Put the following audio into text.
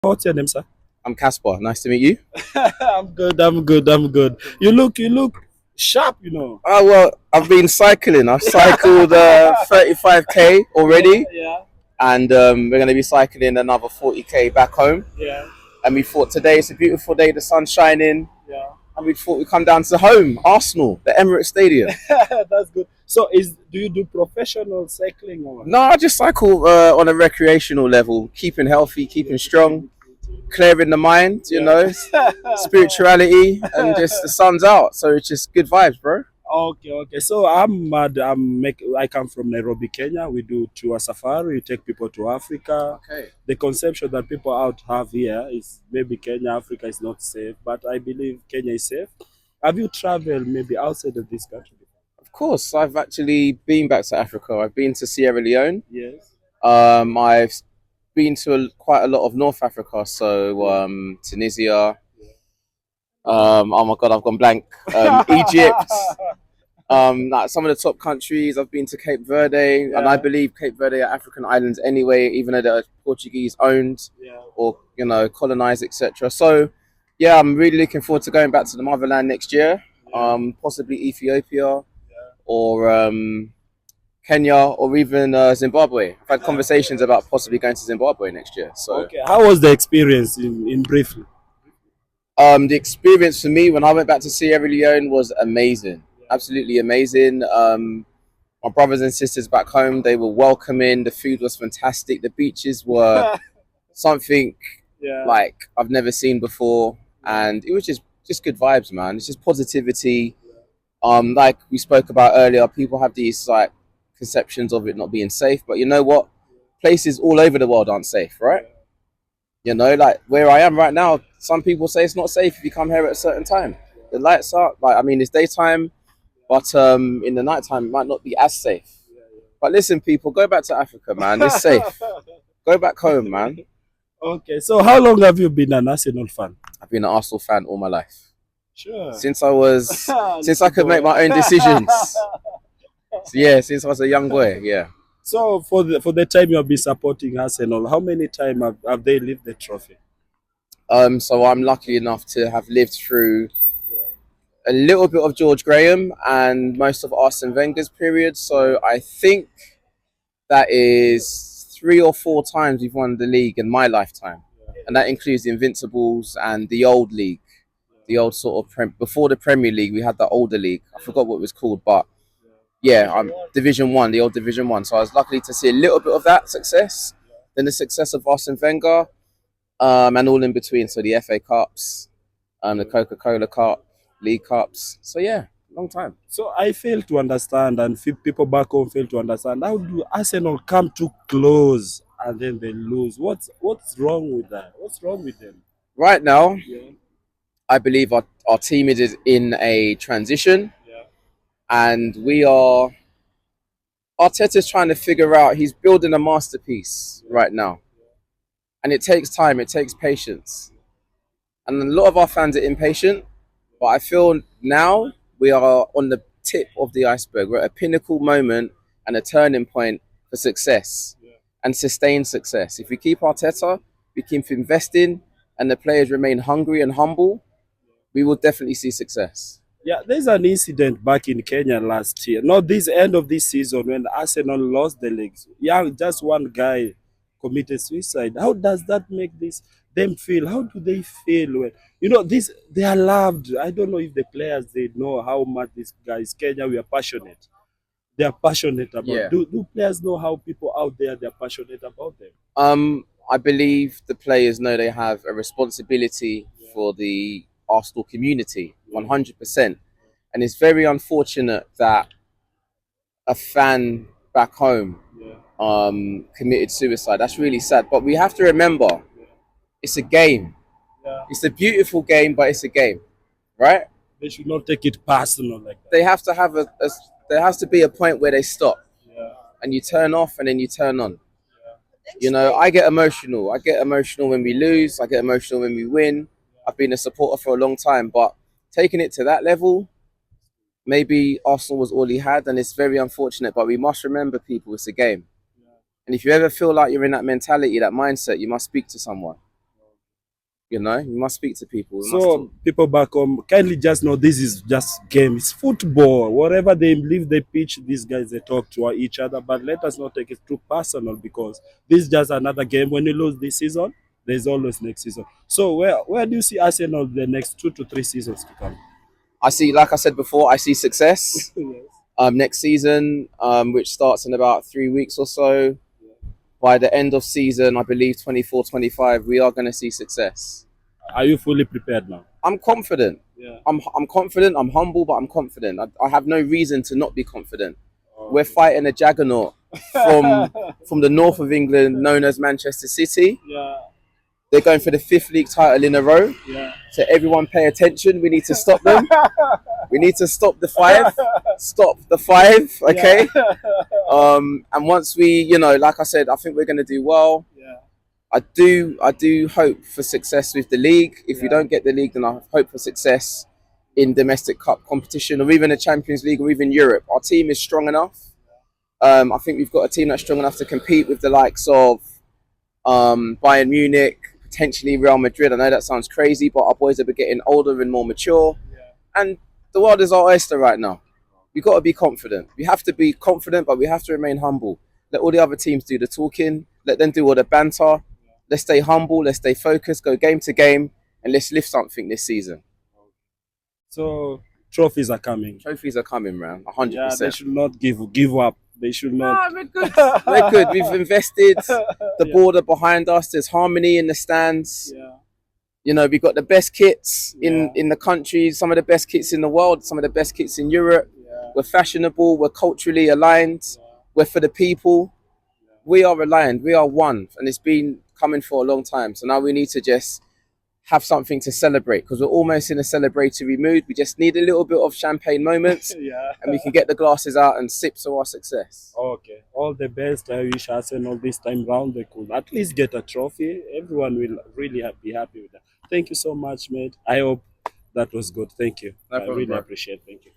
What's your name, sir? I'm Caspar. Nice to meet you. I'm good. I'm good. I'm good. You look sharp. Oh well, I've been cycling. I've cycled 35k Yeah, already, yeah, and we're going to be cycling another 40k back home. yeah, And we thought today it's a beautiful day, the sun's shining, yeah. and we thought we'd come down to home, Arsenal, the Emirates Stadium. That's good. So, do you do professional cycling or? No, I just cycle on a recreational level, keeping healthy, keeping strong, clearing the mind, Yeah. spirituality, and just the sun's out, so it's just good vibes, bro. Okay, okay. So I'm mad. I come from Nairobi, Kenya. We do tour safari. We take people to Africa. Okay. The conception that people out have here is maybe Kenya, Africa is not safe, but I believe Kenya is safe. Have you traveled maybe outside of this country? Of course, I've actually been back to Africa. I've been to Sierra Leone. Yes. I've been to quite a lot of North Africa, so Yeah. Tunisia. Oh my God, I've gone blank. Egypt. Like some of the top countries. I've been to Cape Verde, and I Yeah. believe Cape Verde are African islands anyway, even though they're Portuguese owned Yeah. or colonized, etc. So, yeah, I'm really looking forward to going back to the motherland next year. Yeah. Possibly Ethiopia Yeah. or Kenya or even Zimbabwe. I've had conversations about possibly going to Zimbabwe next year. So Okay. How was the experience in briefly? the experience for me when I went back to Sierra Leone was amazing, absolutely amazing. My brothers and sisters back home, they were welcoming. The food was fantastic. The beaches were something Yeah. like I've never seen before, and it was just good vibes, man. It's just positivity. Like we spoke about earlier, people have these like conceptions of it not being safe, but you know what? Places all over the world aren't safe, right? Like where I am right now, some people say it's not safe if you come here at a certain time. The lights are like, I mean, it's daytime, but in the nighttime it might not be as safe. But listen, people, go back to Africa, man. It's safe. Go back home, man. Okay. So how long have you been an Arsenal fan? I've been an Arsenal fan all my life Sure. since since I Little could make boy. my own decisions. So, yeah, since I was a young boy. Yeah. So for the time you have been supporting Arsenal, how many times have they lifted the trophy? So I'm lucky enough to have lived through a little bit of George Graham and most of Arsene Wenger's period. So I think that is 3 or 4 times we've won the league in my lifetime, and that includes the Invincibles and the old league, the old sort of before the Premier League. We had the older league. I forgot what it was called, but yeah, I'm Division One, the old Division One. So I was lucky to see a little bit of that success, then the success of Arsene Wenger, and all in between. So the FA Cups, the Coca-Cola Cup, League Cups. So yeah, long time. So I fail to understand, and people back home fail to understand, how do Arsenal come too close and then they lose? What's wrong with that? What's wrong with them? Right now, Yeah, I believe our team is in a transition, yeah, and we are. Arteta's trying to figure out. He's building a masterpiece right now, and it takes time. It takes patience, and a lot of our fans are impatient. But I feel now we are on the tip of the iceberg. We're at a pinnacle moment and a turning point for success yeah. and sustained success. If we keep Arteta, we keep investing, and the players remain hungry and humble, we will definitely see success. Yeah, there's an incident back in Kenya last year. Not this end of this season when Arsenal lost the leagues. Yeah, just one guy committed suicide. How does that make them feel? How do they feel when this they are loved? I don't know if the players they know how much these guys Kenya we are passionate. They are passionate about. Yeah. Do players know how people out there they are passionate about them? I believe the players know they have a responsibility Yeah, for the Arsenal community, yeah, 100%. And it's very unfortunate that a fan back home yeah, committed suicide. That's really sad. But we have to remember, it's a game. yeah. It's a beautiful game, but it's a game, right? They should not take it personal like that. They have to have there has to be a point where they stop Yeah, and you turn off and then you turn on. I get emotional. I get emotional when we lose. I get emotional when we win. I've been a supporter for a long time, but taking it to that level, maybe Arsenal was all he had, and it's very unfortunate. But we must remember, people, it's a game. yeah. And if you ever feel like you're in that mentality, that mindset, you must speak to someone. You know, you must speak to people. You must So talk. people back home, kindly just know this is just game. It's football. Whatever they leave the pitch, these guys they talk to each other. But let us not take it too personal because this is just another game. When you lose this season, there's always next season. So where do you see Arsenal the next 2 to 3 seasons to come? I see, like I said before, I see success. Yes. Next season, which starts in about 3 weeks or so. By the end of season, I believe 24-25, we are going to see success. Are you fully prepared now? I'm confident. Yeah. I'm confident. I'm humble, but I'm confident. I have no reason to not be confident. Okay. We're fighting a juggernaut from the north of England, known as Manchester City. Yeah. They're going for the 5th league title in a row. Yeah. So everyone pay attention. We need to stop them. We need to stop the 5. Stop the 5, okay? Yeah. And once we, you know, like I said, I think we're going to do well. Yeah. I do hope for success with the league. If we don't get the league, then I hope for success in domestic cup competition or even the Champions League or even Europe. Our team is strong enough. I think we've got a team that's strong enough to compete with the likes of Bayern Munich, potentially Real Madrid. I know that sounds crazy, but our boys are getting older and more mature. Yeah. And the world is our oyster right now. We've got to be confident. We have to be confident, but we have to remain humble. Let all the other teams do the talking. Let them do all the banter. Let's stay humble. Let's stay focused. Go game to game, and let's lift something this season. So trophies are coming. Trophies are coming, man. Yeah, 100%. they should not give up. They should not. We're good. We're good. We've invested. The border behind us. There's harmony in the stands. Yeah. You know, we've got the best kits Yeah. in the country. Some of the best kits in the world. Some of the best kits in Europe. Yeah. We're fashionable. We're culturally aligned. Yeah. We're for the people. We are aligned. We are one, and it's been coming for a long time. So now we need to just have something to celebrate because we're almost in a celebratory mood. We just need a little bit of champagne moments, Yeah. and we can get the glasses out and sip to our success. Okay. All the best. I wish Arsenal this time round they could at least get a trophy. Everyone will really be happy with that. Thank you so much, mate. I hope that was good. Thank you. No I problem, really bro. appreciate it. Thank you.